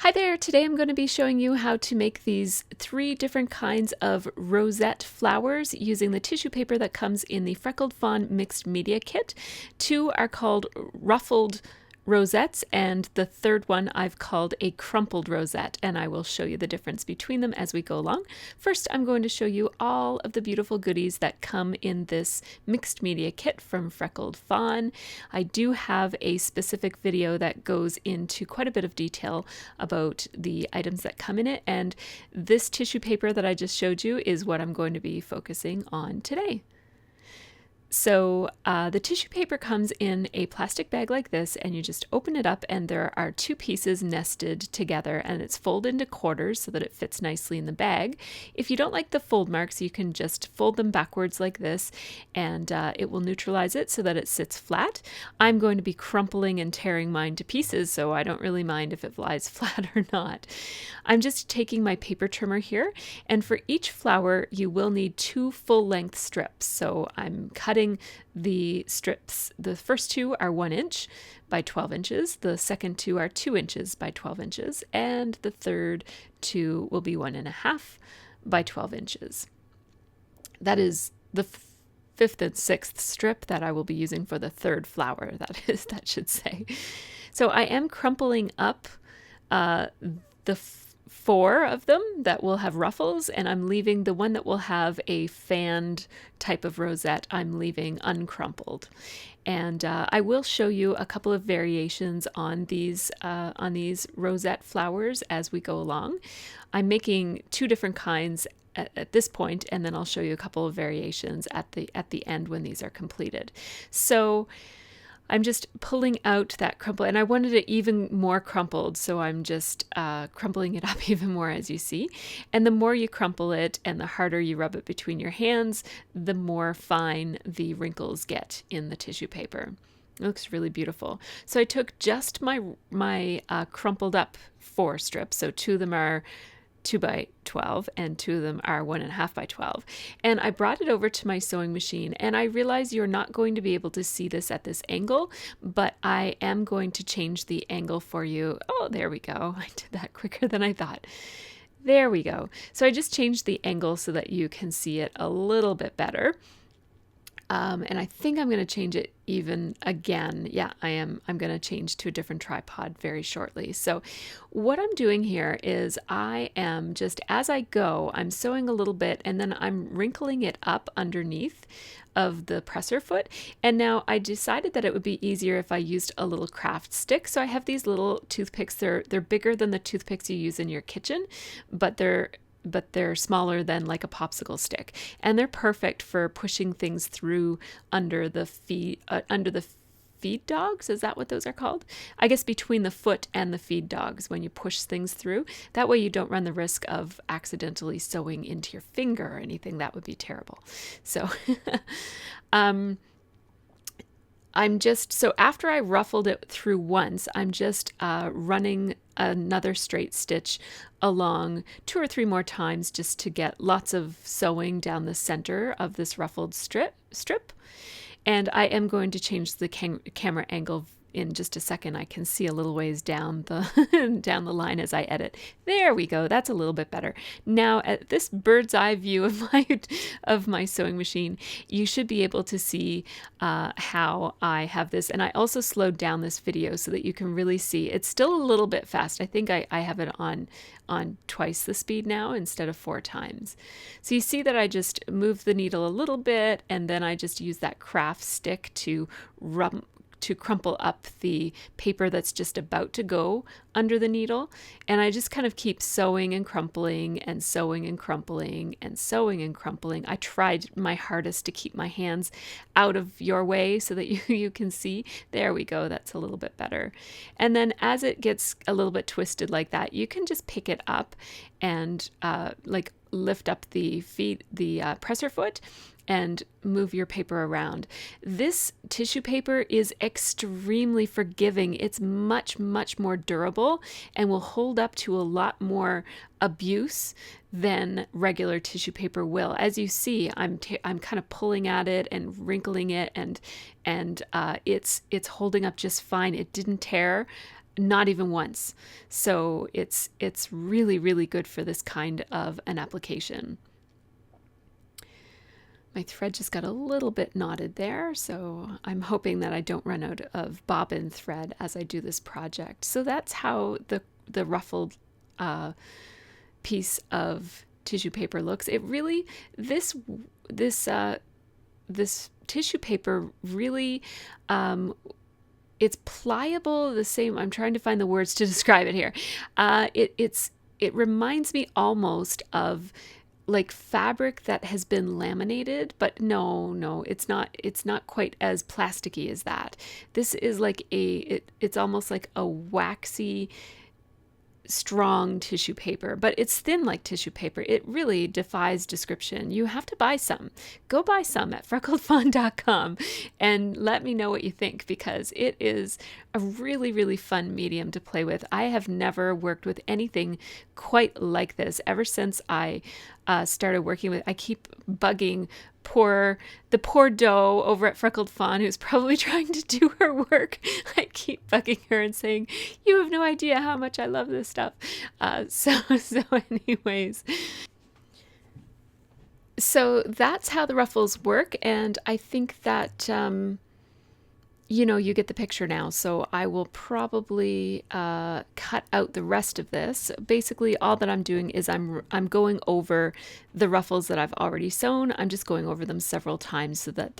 Hi there, today I'm going to be showing you how to make these 3 different kinds of rosette flowers using the tissue paper that comes in the Freckled Fawn Mixed Media kit. 2 are called Ruffled rosettes, and the 3rd one I've called a crumpled rosette, and I will show you the difference between them as we go along. First, I'm going to show you all of the beautiful goodies that come in this mixed media kit from Freckled Fawn. I do have a specific video that goes into quite a bit of detail about the items that come in it, and this tissue paper that I just showed you is what I'm going to be focusing on today. So the tissue paper comes in a plastic bag like this, and you just open it up and there are 2 pieces nested together, and it's folded into quarters so that it fits nicely in the bag. If you don't like the fold marks, you can just fold them backwards like this, and it will neutralize it so that it sits flat. I'm going to be crumpling and tearing mine to pieces, so I don't really mind if it lies flat or not. I'm just taking my paper trimmer here, and for each flower you will need 2 full-length strips. So I'm cutting the strips. The first 2 are 1 inch by 12 inches, the second 2 are 2 inches by 12 inches, and the third 2 will be 1.5 by 12 inches. That is the 5th and 6th strip that I will be using for the 3rd flower, that should say. So I am crumpling up the 4 of them that will have ruffles, and I'm leaving the one that will have a fanned type of rosette, I'm leaving uncrumpled. And I will show you a couple of variations on these rosette flowers as we go along. I'm making 2 different kinds at this point, and then I'll show you a couple of variations at the end when these are completed. So I'm just pulling out that crumple, and I wanted it even more crumpled, so I'm just crumpling it up even more, as you see. And the more you crumple it and the harder you rub it between your hands, the more fine the wrinkles get in the tissue paper. It looks really beautiful. So I took just my crumpled up 4 strips, so 2 of them are 2 by 12 and 2 of them are 1.5 by 12, and I brought it over to my sewing machine, and I realize you're not going to be able to see this at this angle, but I am going to change the angle for you. Oh, there we go. I did that quicker than I thought. There we go. So I just changed the angle so that you can see it a little bit better. And I think I'm going to change it even again. Yeah, I am. I'm going to change to a different tripod very shortly. So what I'm doing here is I am just, as I go, I'm sewing a little bit and then I'm wrinkling it up underneath of the presser foot. And now I decided that it would be easier if I used a little craft stick. So I have these little toothpicks. They're bigger than the toothpicks you use in your kitchen, but they're smaller than like a popsicle stick, and they're perfect for pushing things through under the feed dogs. Is that what those are called? I guess between the foot and the feed dogs, when you push things through. That way you don't run the risk of accidentally sewing into your finger or anything. That would be terrible. So so after I ruffled it through once, I'm just running another straight stitch along 2 or 3 more times just to get lots of sewing down the center of this ruffled strip. And I am going to change the camera angle in just a second. I can see a little ways down the down the line as I edit. There we go. That's a little bit better. Now at this bird's eye view of my sewing machine, you should be able to see how I have this. And I also slowed down this video so that you can really see. It's still a little bit fast. I think I have it on twice the speed now instead of 4 times. So you see that I just moved the needle a little bit, and then I just use that craft stick to crumple up the paper that's just about to go under the needle. And I just kind of keep sewing and crumpling and sewing and crumpling and sewing and crumpling. I tried my hardest to keep my hands out of your way so that you can see. There we go. That's a little bit better. And then as it gets a little bit twisted like that, you can just pick it up and like lift up the presser foot and move your paper around. This tissue paper is extremely forgiving. It's much, much more durable and will hold up to a lot more abuse than regular tissue paper will. As you see, I'm kind of pulling at it and wrinkling it, and it's holding up just fine. It didn't tear not even once. So it's really, really good for this kind of an application. My thread just got a little bit knotted there, so I'm hoping that I don't run out of bobbin thread as I do this project. So that's how the ruffled piece of tissue paper looks. It really, this tissue paper really, it's pliable, the same, I'm trying to find the words to describe it here. It reminds me almost of like fabric that has been laminated, but no, it's not quite as plasticky as that. This is like it's almost like a waxy, strong tissue paper, but it's thin like tissue paper. It really defies description. You have to buy some. Go buy some at freckledfawn.com and let me know what you think, because it is a really, really fun medium to play with. I have never worked with anything quite like this ever since I started working with. I keep bugging the poor doe over at Freckled Fawn, who's probably trying to do her work. I keep bugging her and saying, you have no idea how much I love this stuff. So anyways, so that's how the ruffles work, and I think that you get the picture now. So I will probably cut out the rest of this. Basically, all that I'm doing is I'm going over the ruffles that I've already sewn. I'm just going over them several times so that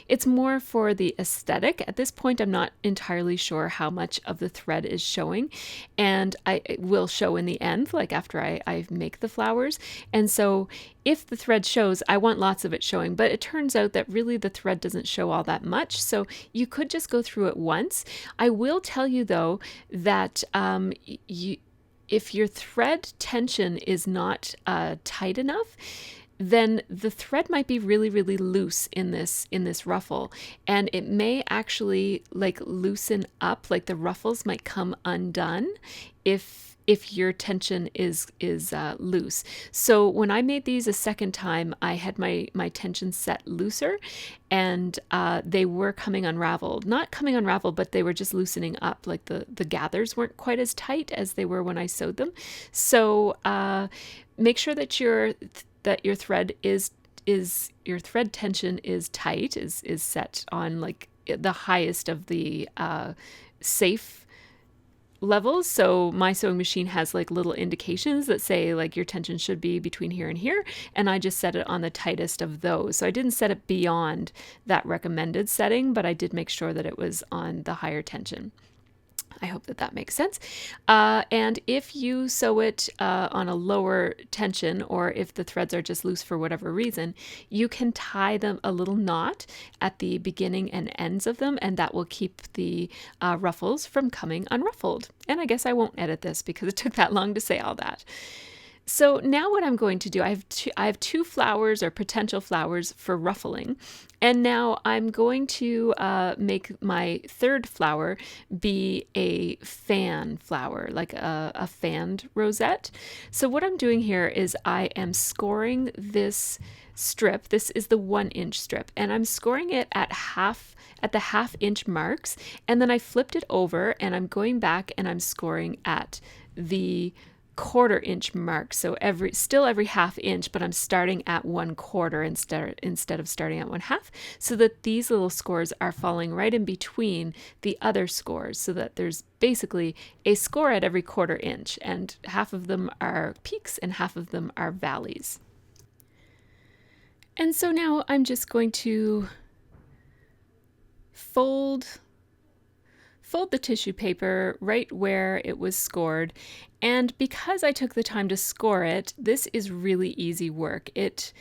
it's more for the aesthetic. At this point, I'm not entirely sure how much of the thread is showing, and it will show in the end, like after I make the flowers. And so if the thread shows, I want lots of it showing, but it turns out that really the thread doesn't show all that much, so you could just go through it once. I will tell you though that if your thread tension is not tight enough, then the thread might be really, really loose in this ruffle, and it may actually like loosen up, like the ruffles might come undone if your tension is loose. So when I made these a second time, I had my tension set looser, and they were coming unraveled. Not coming unraveled, but they were just loosening up. Like the gathers weren't quite as tight as they were when I sewed them. So make sure that your thread your thread tension is tight, is set on like the highest of the safe levels. So my sewing machine has like little indications that say like your tension should be between here and here, and I just set it on the tightest of those. So I didn't set it beyond that recommended setting, but I did make sure that it was on the higher tension. I hope that makes sense. And if you sew it on a lower tension, or if the threads are just loose for whatever reason, you can tie them a little knot at the beginning and ends of them, and that will keep the ruffles from coming unruffled. And I guess I won't edit this because it took that long to say all that. So now what I'm going to do, I have two flowers or potential flowers for ruffling, and now I'm going to make my third flower be a fan flower, like a fanned rosette. So what I'm doing here is I am scoring this strip. This is the 1-inch strip, and I'm scoring it at the half-inch marks, and then I flipped it over and I'm going back and I'm scoring at the 1/4-inch mark. So every half inch, but I'm starting at 1/4 instead of starting at 1/2, so that these little scores are falling right in between the other scores, so that there's basically a score at every 1/4 inch, and half of them are peaks and half of them are valleys. And so now I'm just going to fold the tissue paper right where it was scored. And because I took the time to score it, this is really easy work. It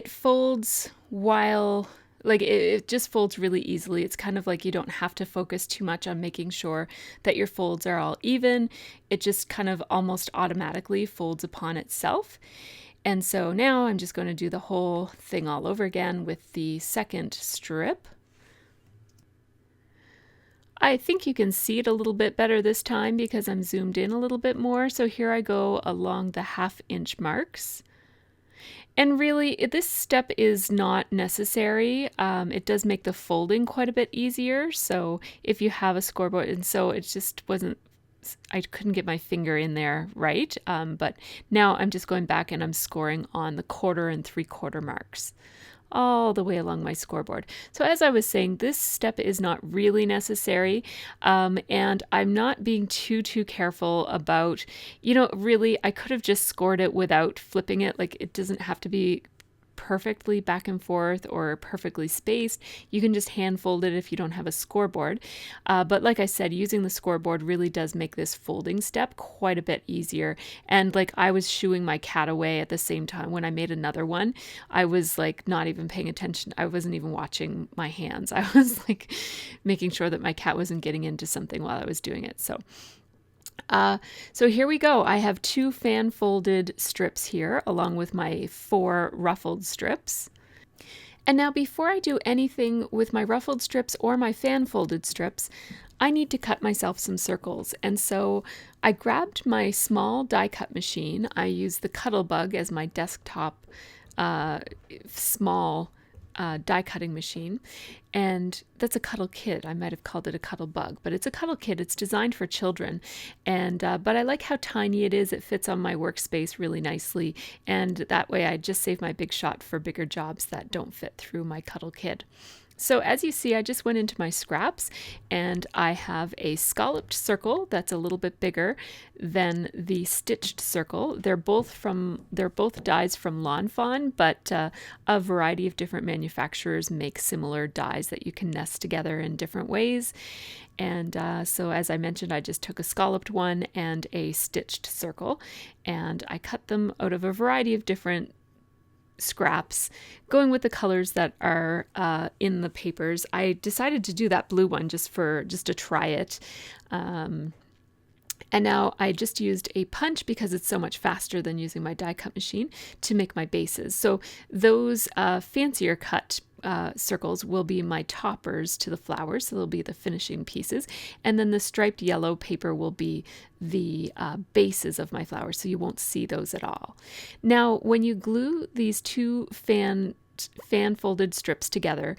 folds it just folds really easily. It's kind of like you don't have to focus too much on making sure that your folds are all even. It just kind of almost automatically folds upon itself. And so now I'm just going to do the whole thing all over again with the second strip. I think you can see it a little bit better this time because I'm zoomed in a little bit more. So here I go along the 1/2-inch marks. And really, this step is not necessary. It does make the folding quite a bit easier. So if you have a scoreboard, and so it just wasn't, I couldn't get my finger in there right. But now I'm just going back and I'm scoring on the 1/4 and 3/4 marks all the way along my scoreboard. So as I was saying, this step is not really necessary, and I'm not being too careful about, really, I could have just scored it without flipping it. Like, it doesn't have to be perfectly back and forth or perfectly spaced. You can just hand fold it if you don't have a scoreboard. But like I said, using the scoreboard really does make this folding step quite a bit easier. And like, I was shooing my cat away at the same time when I made another one. I was like not even paying attention. I wasn't even watching my hands. I was like making sure that my cat wasn't getting into something while I was doing it. So here we go. I have 2 fan folded strips here along with my 4 ruffled strips. And now before I do anything with my ruffled strips or my fan folded strips, I need to cut myself some circles. And so I grabbed my small die cut machine. I use the Cuttlebug as my desktop small die cutting machine, and that's a Cuttle Kid. I might have called it a Cuttlebug, but it's a Cuttle Kid. It's designed for children, and but I like how tiny it is. It fits on my workspace really nicely, and that way I just save my big shot for bigger jobs that don't fit through my Cuttle Kid. So as you see, I just went into my scraps and I have a scalloped circle that's a little bit bigger than the stitched circle. They're both dies from Lawn Fawn, but a variety of different manufacturers make similar dies that you can nest together in different ways. And so as I mentioned, I just took a scalloped one and a stitched circle, and I cut them out of a variety of different scraps, going with the colors that are in the papers. I decided to do that blue one just to try it. And now I just used a punch because it's so much faster than using my die cut machine to make my bases. So those fancier cut circles will be my toppers to the flowers, so they'll be the finishing pieces, and then the striped yellow paper will be the bases of my flowers, so you won't see those at all. Now when you glue these 2 fan folded strips together,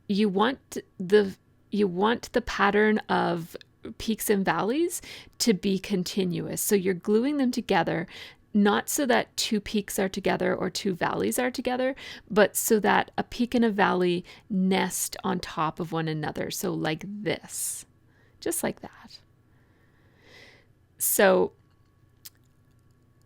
you want the pattern of peaks and valleys to be continuous, so you're gluing them together not so that 2 peaks are together or 2 valleys are together, but so that a peak and a valley nest on top of one another. So like this, just like that. So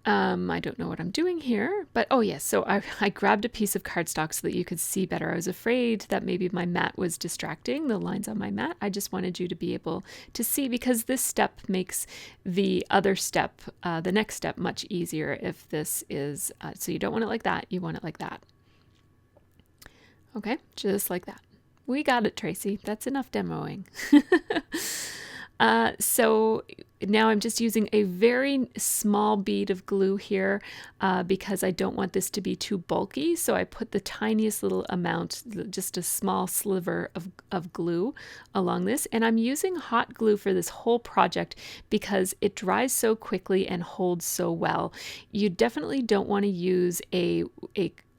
I don't know what I'm doing here, but oh yes, so I grabbed a piece of cardstock so that you could see better. I was afraid that maybe my mat was distracting, the lines on my mat. I just wanted you to be able to see, because this step makes the other step, the next step, much easier if this is, so you don't want it like that, you want it like that. Okay, just like that. We got it, Tracy. That's enough demoing. So now I'm just using a very small bead of glue here because I don't want this to be too bulky. So I put the tiniest little amount, just a small sliver of glue along this. And I'm using hot glue for this whole project because it dries so quickly and holds so well. You definitely don't want to use a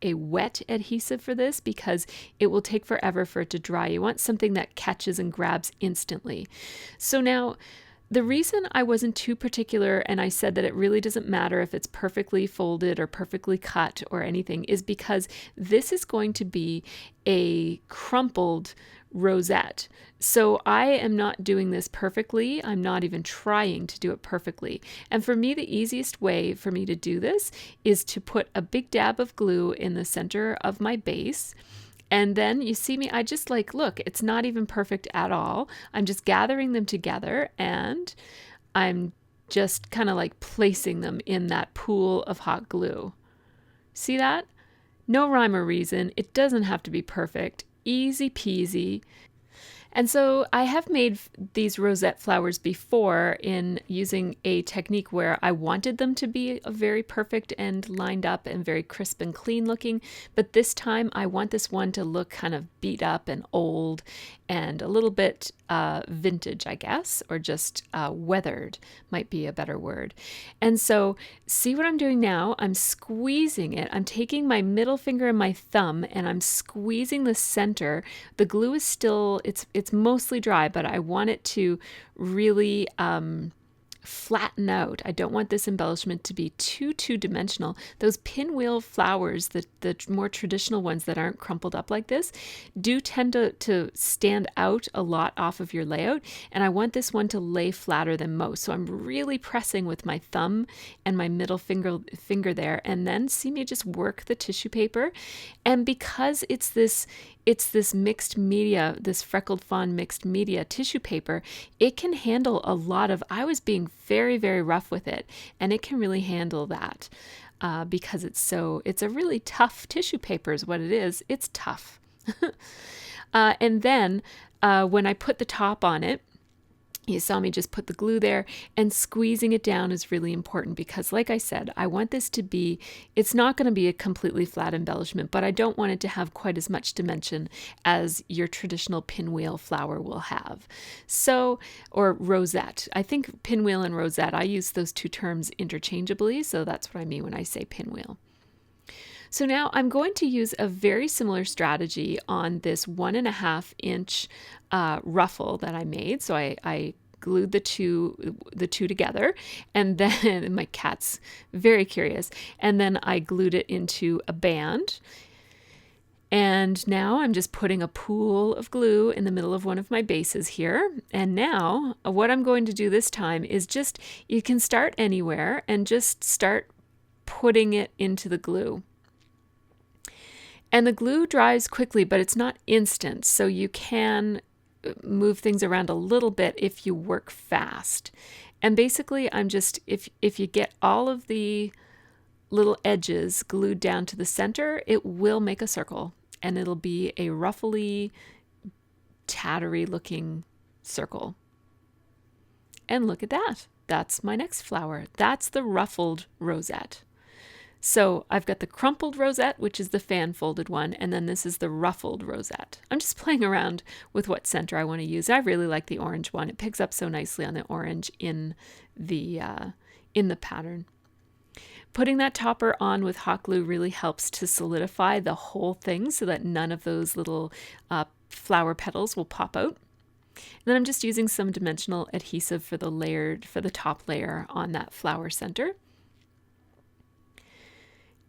wet adhesive for this because it will take forever for it to dry. You want something that catches and grabs instantly. So now, the reason I wasn't too particular and I said that it really doesn't matter if it's perfectly folded or perfectly cut or anything is because this is going to be a crumpled rosette. So I am not doing this perfectly. I'm not even trying to do it perfectly. And for me, the easiest way for me to do this is to put a big dab of glue in the center of my base. And then you see me, I just look, it's not even perfect at all. I'm just gathering them together and I'm just kind of like placing them in that pool of hot glue. See that? No rhyme or reason. It doesn't have to be perfect. Easy peasy. And so I have made these rosette flowers before in using a technique where I wanted them to be very perfect and lined up and very crisp and clean looking. But this time I want this one to look kind of beat up and old and a little bit vintage, I guess, or just weathered might be a better word. And so see what I'm doing now? I'm squeezing it. I'm taking my middle finger and my thumb and I'm squeezing the center. The glue is still, it's mostly dry, but I want it to really flatten out. I don't want this embellishment to be too two-dimensional. Those pinwheel flowers, the more traditional ones that aren't crumpled up like this, do tend to stand out a lot off of your layout, and I want this one to lay flatter than most. So I'm really pressing with my thumb and my middle finger there, and then see me just work the tissue paper. And because it's this mixed media, this Freckled Fawn Mixed Media tissue paper, it can handle a lot of, I was being very, very rough with it, and it can really handle that because it's a really tough tissue paper is what it is. It's tough. And then when I put the top on it, you saw me just put the glue there, and squeezing it down is really important because, like I said, I want this to be, it's not going to be a completely flat embellishment, but I don't want it to have quite as much dimension as your traditional pinwheel flower will have. So, or rosette. I think pinwheel and rosette, I use those two terms interchangeably, so that's what I mean when I say pinwheel. So now I'm going to use a very similar strategy on this 1.5 inch ruffle that I made. So I glued the two together, and then my cat's very curious, and then I glued it into a band. And now I'm just putting a pool of glue in the middle of one of my bases here. And now what I'm going to do this time is just, you can start anywhere and just start putting it into the glue. And the glue dries quickly, but it's not instant, so you can move things around a little bit if you work fast. And basically, I'm just, if you get all of the little edges glued down to the center, it will make a circle, and it'll be a ruffly, tattery looking circle. And look at that. That's my next flower. That's the ruffled rosette. So I've got the crumpled rosette, which is the fan folded one, and then this is the ruffled rosette. I'm just playing around with what center I want to use. I really like the orange one. It picks up so nicely on the orange in the pattern. Putting that topper on with hot glue really helps to solidify the whole thing so that none of those little flower petals will pop out. And then I'm just using some dimensional adhesive for the top layer on that flower center.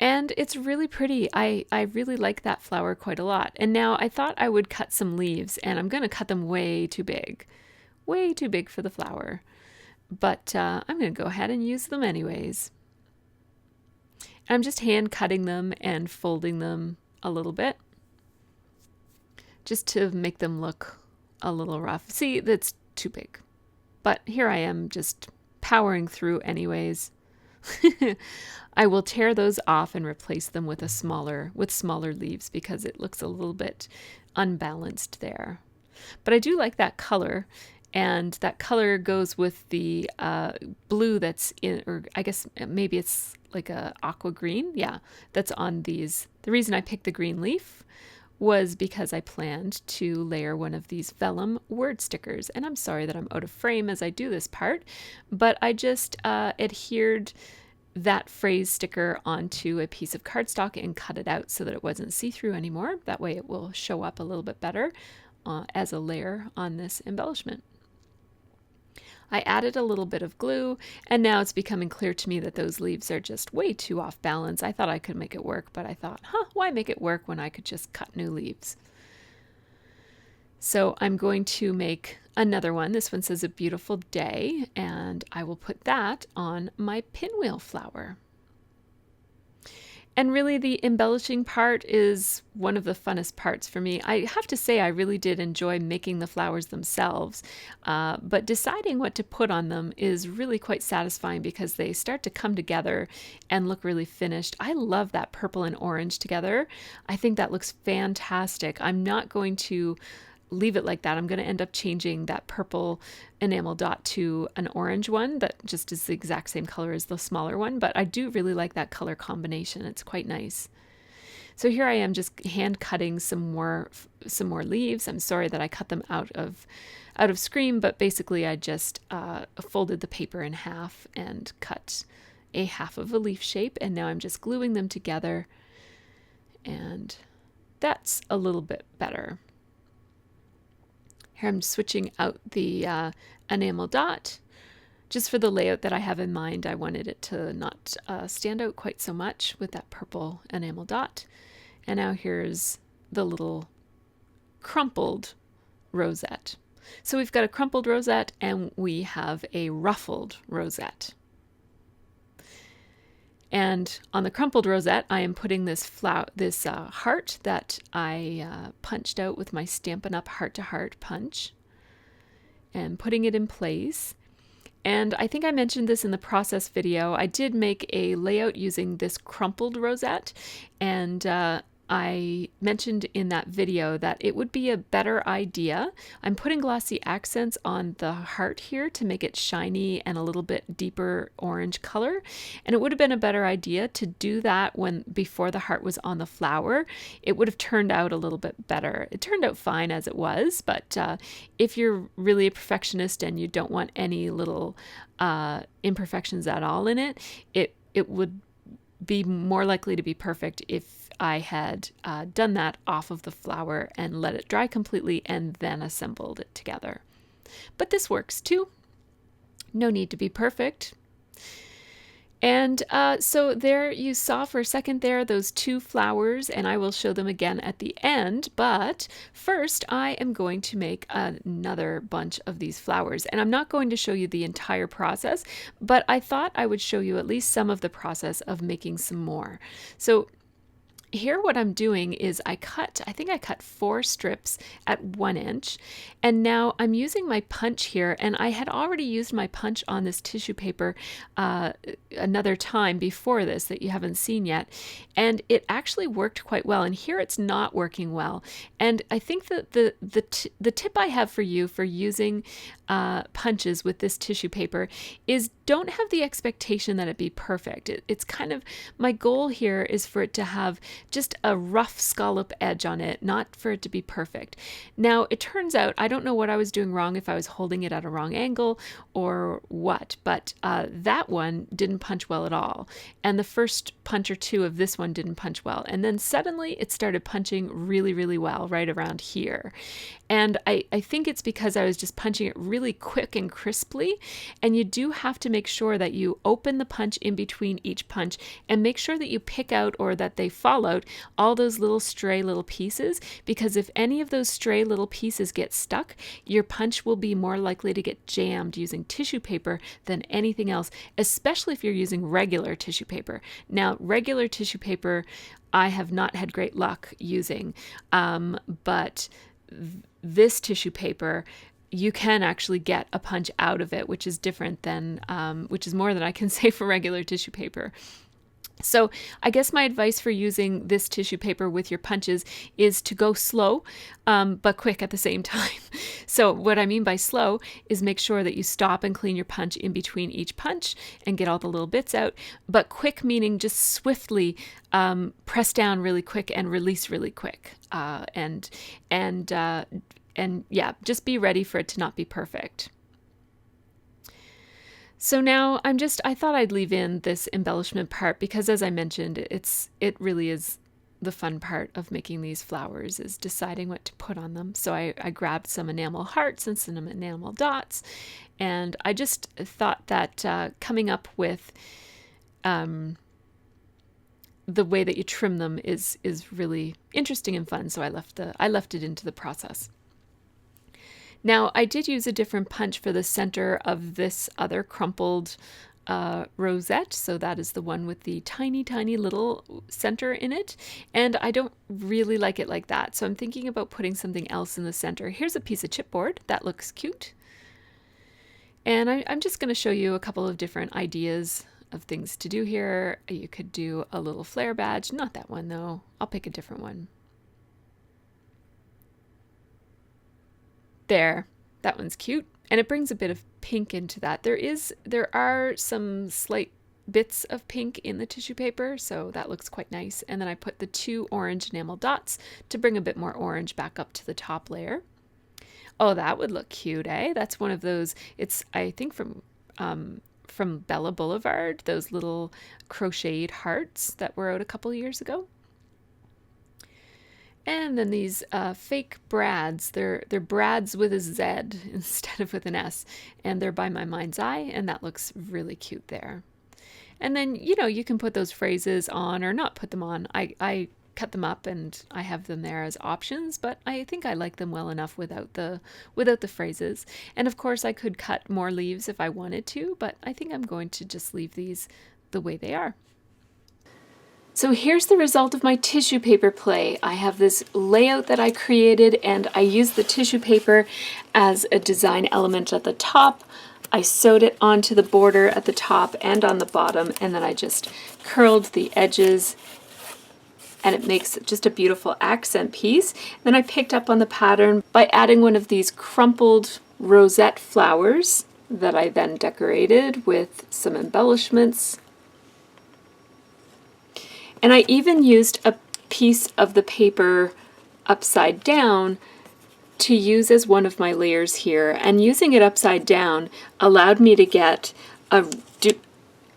And it's really pretty. I really like that flower quite a lot. And now I thought I would cut some leaves, and I'm going to cut them way too big for the flower. But I'm going to go ahead and use them anyways. I'm just hand cutting them and folding them a little bit, just to make them look a little rough. See, that's too big. But here I am just powering through anyways. I will tear those off and replace them with smaller leaves because it looks a little bit unbalanced there. But I do like that color, and that color goes with the blue that's in, or I guess maybe it's like a aqua green. Yeah, that's on these. The reason I picked the green leaf was because I planned to layer one of these vellum word stickers. And I'm sorry that I'm out of frame as I do this part, but I just adhered that phrase sticker onto a piece of cardstock and cut it out so that it wasn't see-through anymore. That way it will show up a little bit better as a layer on this embellishment. I added a little bit of glue, and now it's becoming clear to me that those leaves are just way too off balance. I thought I could make it work, but I thought, why make it work when I could just cut new leaves? So I'm going to make another one. This one says a beautiful day, and I will put that on my pinwheel flower. And really the embellishing part is one of the funnest parts for me. I have to say I really did enjoy making the flowers themselves, but deciding what to put on them is really quite satisfying because they start to come together and look really finished. I love that purple and orange together. I think that looks fantastic. I'm not going to leave it like that. I'm going to end up changing that purple enamel dot to an orange one that just is the exact same color as the smaller one, but I do really like that color combination. It's quite nice. So here I am just hand cutting some more leaves. I'm sorry that I cut them out of Scream, but basically I just folded the paper in half and cut a half of a leaf shape, and now I'm just gluing them together, and that's a little bit better. Here I'm switching out the enamel dot. Just for the layout that I have in mind, I wanted it to not stand out quite so much with that purple enamel dot. And now here's the little crumpled rosette. So we've got a crumpled rosette and we have a ruffled rosette. And on the crumpled rosette, I am putting this heart that I punched out with my Stampin' Up! Heart to Heart punch and putting it in place. And I think I mentioned this in the process video. I did make a layout using this crumpled rosette, and I mentioned in that video that it would be a better idea. I'm putting glossy accents on the heart here to make it shiny and a little bit deeper orange color. And it would have been a better idea to do that before the heart was on the flower. It would have turned out a little bit better. It turned out fine as it was, but if you're really a perfectionist and you don't want any little imperfections at all in it, it would be more likely to be perfect if I had done that off of the flower and let it dry completely and then assembled it together. But this works too. No need to be perfect. And so there you saw for a second there those two flowers, and I will show them again at the end. But first I am going to make another bunch of these flowers, and I'm not going to show you the entire process, but I thought I would show you at least some of the process of making some more. So here what I'm doing is I think I cut 4 strips at 1 inch, and now I'm using my punch here, and I had already used my punch on this tissue paper another time before this that you haven't seen yet, and it actually worked quite well, and here it's not working well. And I think that the tip I have for you for using punches with this tissue paper is don't have the expectation that it be perfect. It's kind of, my goal here is for it to have just a rough scallop edge on it, not for it to be perfect. Now it turns out, I don't know what I was doing wrong, if I was holding it at a wrong angle or what, but that one didn't punch well at all. And the first punch or two of this one didn't punch well. And then suddenly it started punching really, really well right around here. And I think it's because I was just punching it really quick and crisply. And you do have to make sure that you open the punch in between each punch and make sure that you pick out, or that they fall out, all those little stray little pieces, because if any of those stray little pieces get stuck, your punch will be more likely to get jammed using tissue paper than anything else, especially if you're using regular tissue paper. Now, regular tissue paper, I have not had great luck using, but this tissue paper, you can actually get a punch out of it, which is different than, which is more than I can say for regular tissue paper. So I guess my advice for using this tissue paper with your punches is to go slow, but quick at the same time. So what I mean by slow is make sure that you stop and clean your punch in between each punch and get all the little bits out. But quick meaning just swiftly press down really quick and release really quick. And yeah, just be ready for it to not be perfect. So now I thought I'd leave in this embellishment part because, as I mentioned, it really is the fun part of making these flowers, is deciding what to put on them. So I grabbed some enamel hearts and some enamel dots, and I just thought that coming up with the way that you trim them is really interesting and fun. So I left it into the process. Now, I did use a different punch for the center of this other crumpled rosette, so that is the one with the tiny, tiny little center in it, and I don't really like it like that, so I'm thinking about putting something else in the center. Here's a piece of chipboard. That looks cute. And I'm just going to show you a couple of different ideas of things to do here. You could do a little flare badge. Not that one, though. I'll pick a different one. There, that one's cute, and it brings a bit of pink into that. There are some slight bits of pink in the tissue paper, so that looks quite nice. And then I put the 2 orange enamel dots to bring a bit more orange back up to the top layer. Oh, that would look cute, eh? That's one of those, it's, I think, from Bella Boulevard, those little crocheted hearts that were out a couple years ago. And then these fake brads, they're brads with a Z instead of with an S, and they're by My Mind's Eye, and that looks really cute there. And then, you know, you can put those phrases on or not put them on. I cut them up and I have them there as options, but I think I like them well enough without the phrases. And of course I could cut more leaves if I wanted to, but I think I'm going to just leave these the way they are. So here's the result of my tissue paper play. I have this layout that I created, and I used the tissue paper as a design element at the top. I sewed it onto the border at the top and on the bottom, and then I just curled the edges, and it makes just a beautiful accent piece. Then I picked up on the pattern by adding one of these crumpled rosette flowers that I then decorated with some embellishments. And I even used a piece of the paper upside down to use as one of my layers here. And using it upside down allowed me to get a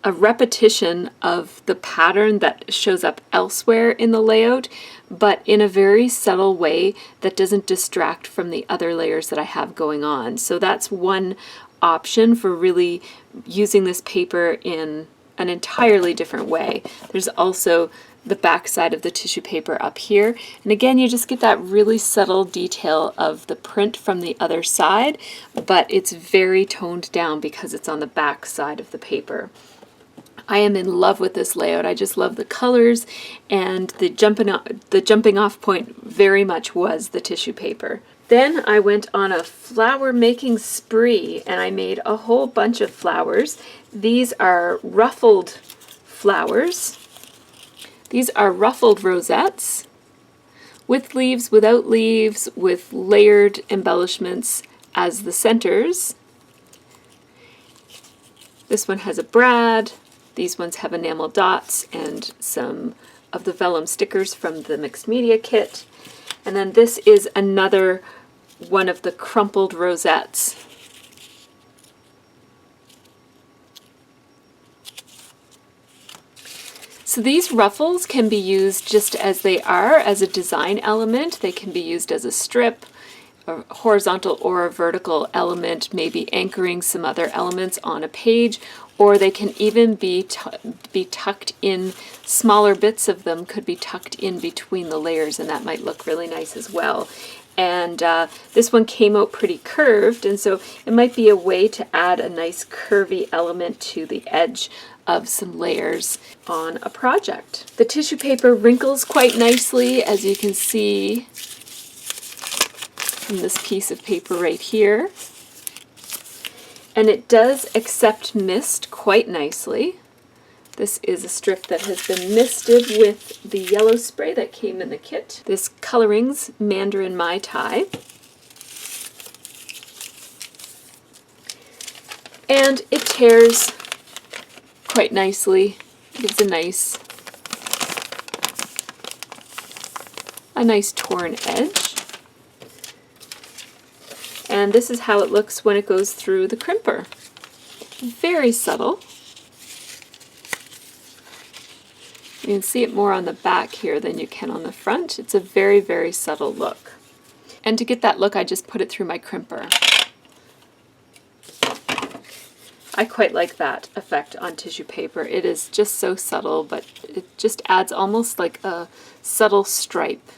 repetition of the pattern that shows up elsewhere in the layout, but in a very subtle way that doesn't distract from the other layers that I have going on. So that's one option for really using this paper in an entirely different way. There's also the back side of the tissue paper up here, and again you just get that really subtle detail of the print from the other side, but it's very toned down because it's on the back side of the paper. I am in love with this layout. I just love the colors, and the jumping off point very much was the tissue paper. Then I went on a flower making spree and I made a whole bunch of flowers. These are ruffled flowers. These are ruffled rosettes with leaves, without leaves, with layered embellishments as the centers. This one has a brad. These ones have enamel dots and some of the vellum stickers from the mixed media kit. And then this is another one of the crumpled rosettes. So these ruffles can be used just as they are, as a design element. They can be used as a strip, a horizontal or a vertical element, maybe anchoring some other elements on a page, or they can even be tucked in. Smaller bits of them could be tucked in between the layers, and that might look really nice as well. And this one came out pretty curved, and so it might be a way to add a nice curvy element to the edge of some layers on a project. The tissue paper wrinkles quite nicely, as you can see from this piece of paper right here. And it does accept mist quite nicely. This is a strip that has been misted with the yellow spray that came in the kit. This coloring's Mandarin Mai Tai. And it tears quite nicely. Gives a nice torn edge. And this is how it looks when it goes through the crimper. Very subtle. You can see it more on the back here than you can on the front. It's a very, very subtle look. And to get that look, I just put it through my crimper. I quite like that effect on tissue paper. It is just so subtle, but it just adds almost like a subtle stripe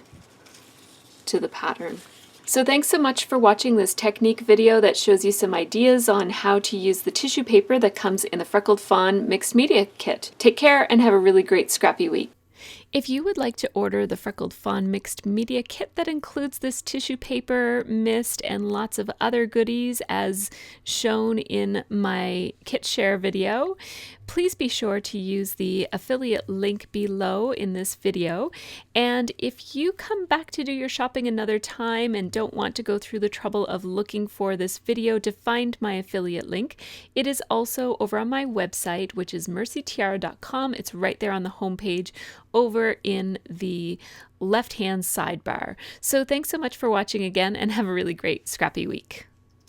to the pattern. So thanks so much for watching this technique video that shows you some ideas on how to use the tissue paper that comes in the Freckled Fawn Mixed Media Kit. Take care and have a really great scrappy week. If you would like to order the Freckled Fawn Mixed Media Kit that includes this tissue paper, mist, and lots of other goodies as shown in my kit share video, please be sure to use the affiliate link below in this video. And if you come back to do your shopping another time and don't want to go through the trouble of looking for this video to find my affiliate link, it is also over on my website, which is MercyTiara.com. It's right there on the homepage over in the left-hand sidebar. So thanks so much for watching again, and have a really great scrappy week.